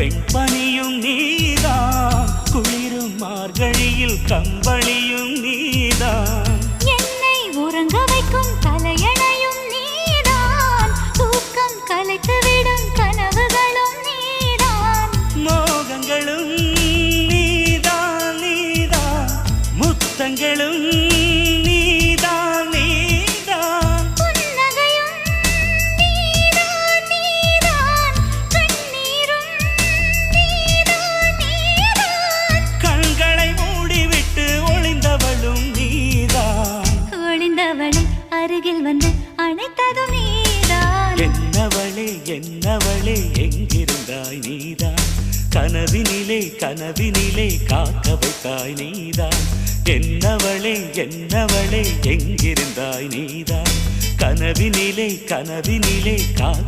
வெண்பனியும் நீதான், குளிரும் மார்கழியில் கம்பளியும் நீதான். என்னை உறங்க வைக்கும் தலையணையும் நீதான், தூக்கம் கலைத்துவிடும் கனவுகளும் நீதான். மோகங்களும் நீதான் நீதான், முத்தங்களும் நீதான் நீதான். புன்னகையும் நீதான் நீதான், கண்ணீரும் நீதான் நீதான். கண்களை மூடிவிட்டு ஒளிந்தவளும் நீதான். ஒளிந்தவளை அருகில் வந்து அணைத்ததும் நீதான். என்னவளே என்னவளே எங்கிருந்தாய் நீதான், கனவினிலே கனவினிலே காக்க வைத்தாய் நீதான். என்னவளே என்னவளே எங்கிருந்தாய் நீதான், கனவினிலே கனவினிலே காக்க